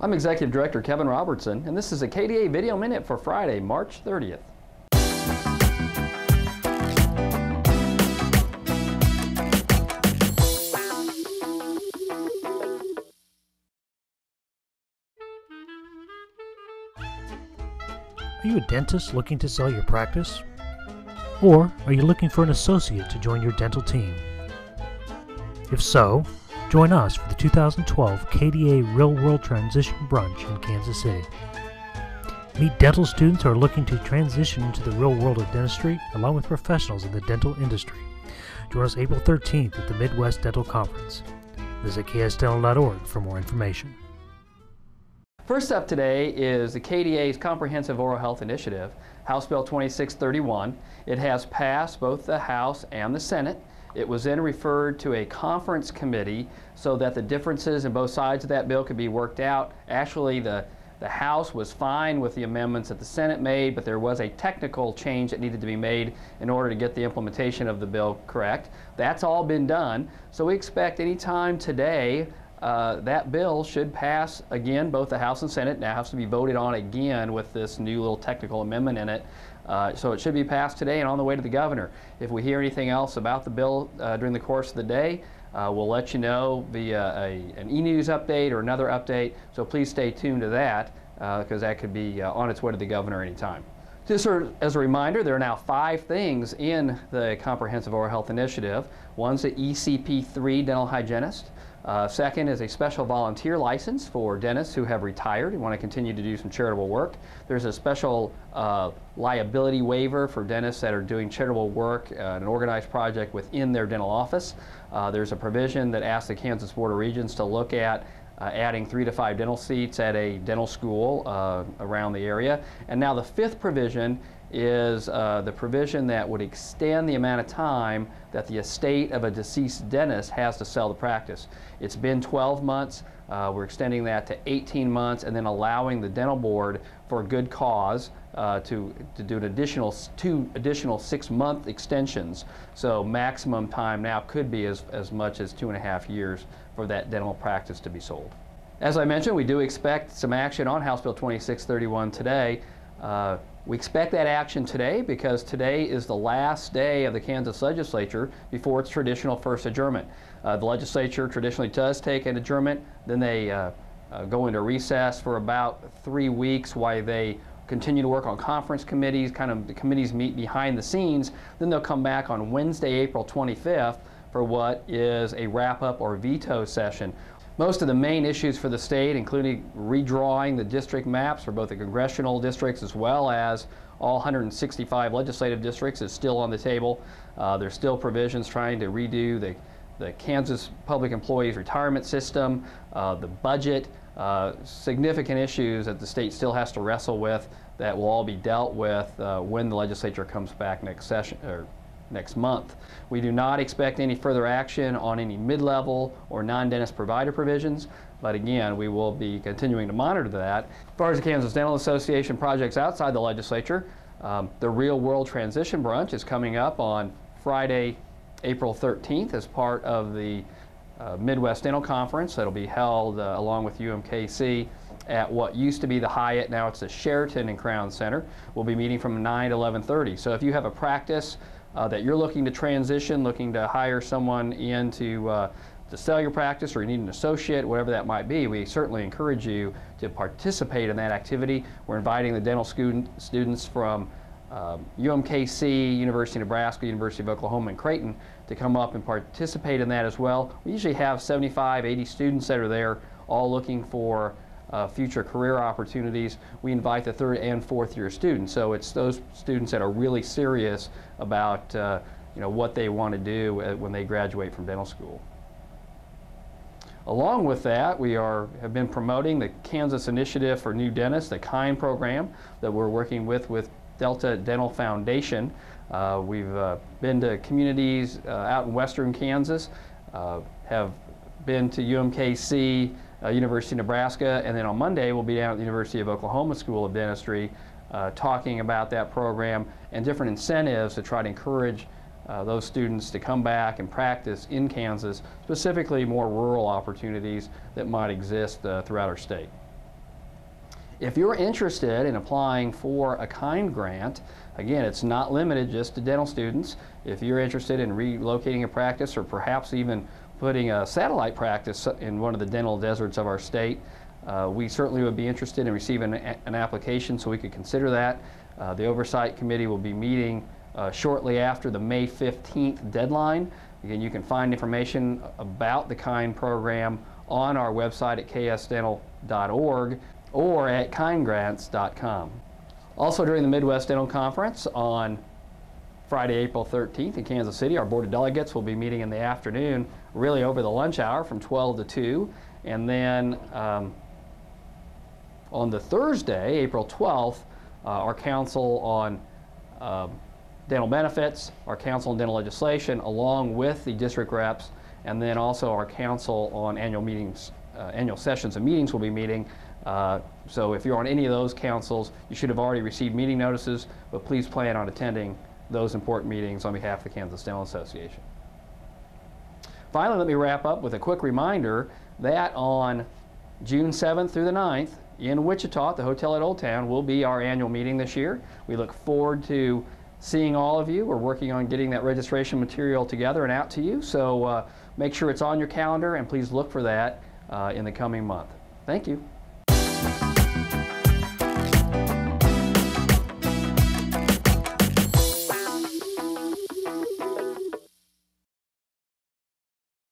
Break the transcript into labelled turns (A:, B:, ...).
A: I'm Executive Director Kevin Robertson, and this is a KDA Video Minute for Friday, March 30th.
B: Are you a dentist looking to sell your practice? Or are you looking for an associate to join your dental team? If so, join us for the 2012 KDA Real World Transition Brunch in Kansas City. Meet dental students who are looking to transition into the real world of dentistry along with professionals in the dental industry. Join us April 13th at the Midwest Dental Conference. Visit ksdental.org for more information.
A: First up today is the KDA's Comprehensive Oral Health Initiative, House Bill 2631. It has passed both the House and the Senate. It was then referred to a conference committee so that the differences in both sides of that bill could be worked out. Actually, the House was fine with the amendments that the Senate made, but there was a technical change that needed to be made in order to get the implementation of the bill correct. That's all been done, so we expect any time today that bill should pass again, both the House and Senate. Now it has to be voted on again with this new little technical amendment in it. So it should be passed today and on the way to the governor. If we hear anything else about the bill during the course of the day, we'll let you know via an e-news update or another update. So please stay tuned to that because that could be on its way to the governor anytime. Just as a reminder, there are now 5 things in the Comprehensive Oral Health Initiative. One's the ECP III Dental Hygienist. Second is a special volunteer license for dentists who have retired and want to continue to do some charitable work. There's a special liability waiver for dentists that are doing charitable work, an organized project within their dental office. There's a provision that asks the Kansas Board of Regents to look at adding 3 to 5 dental seats at a dental school around the area. And now the 5th provision is the provision that would extend the amount of time that the estate of a deceased dentist has to sell the practice. It's been 12 months. We're extending that to 18 months and then allowing the dental board for a good cause to do an additional 2 additional 6-month extensions. So maximum time now could be as much as 2.5 years for that dental practice to be sold. As I mentioned, we do expect some action on House Bill 2631 today. We expect that action today because today is the last day of the Kansas Legislature before its traditional first adjournment. The legislature traditionally does take an adjournment, then they go into recess for about 3 weeks while they continue to work on conference committees. The committees meet behind the scenes. Then they'll come back on Wednesday, April 25th for what is a wrap-up or veto session. Most of the main issues for the state, including redrawing the district maps for both the congressional districts as well as all 165 legislative districts, is still on the table. There's still provisions trying to redo the Kansas Public Employees Retirement System, the budget, significant issues that the state still has to wrestle with that will all be dealt with when the legislature comes back next session, or next month. We do not expect any further action on any mid-level or non-dentist provider provisions, but again, we will be continuing to monitor that. As far as the Kansas Dental Association projects outside the legislature, the Real World Transition Brunch is coming up on Friday, April 13th as part of the Midwest Dental Conference that'll be held along with UMKC at what used to be the Hyatt. Now it's the Sheraton in Crown Center. We'll be meeting from 9 to 11:30. So if you have a practice that you're looking to transition, looking to hire someone in to sell your practice, or you need an associate, whatever that might be, we certainly encourage you to participate in that activity. We're inviting the dental students from UMKC, University of Nebraska, University of Oklahoma, and Creighton to come up and participate in that as well. We usually have 75, 80 students that are there, all looking for future career opportunities. We invite the 3rd and 4th year students, so it's those students that are really serious about what they want to do when they graduate from dental school. Along with that, we have been promoting the Kansas Initiative for New Dentists, the KIND program that we're working with Delta Dental Foundation. We've been to communities out in western Kansas, have been to UMKC, University of Nebraska, and then on Monday we'll be down at the University of Oklahoma School of Dentistry talking about that program and different incentives to try to encourage those students to come back and practice in Kansas, specifically more rural opportunities that might exist throughout our state. If you're interested in applying for a kind grant, again, it's not limited just to dental students. If you're interested in relocating a practice or perhaps even putting a satellite practice in one of the dental deserts of our state, we certainly would be interested in receiving an application so we could consider that. The Oversight Committee will be meeting shortly after the May 15th deadline. Again, you can find information about the KIND program on our website at ksdental.org or at kindgrants.com. Also during the Midwest Dental Conference on Friday, April 13th in Kansas City, our Board of Delegates will be meeting in the afternoon, really over the lunch hour from 12 to 2. And then on the Thursday, April 12th, our Council on Dental Benefits, our Council on Dental Legislation, along with the district reps, and then also our Council on Annual Meetings, Annual Sessions and Meetings will be meeting. So if you're on any of those councils, you should have already received meeting notices, but please plan on attending those important meetings on behalf of the Kansas Dental Association. Finally, let me wrap up with a quick reminder that on June 7th through the 9th in Wichita at the Hotel at Old Town will be our annual meeting this year. We look forward to seeing all of you. We're working on getting that registration material together and out to you, so make sure it's on your calendar and please look for that in the coming month. Thank you.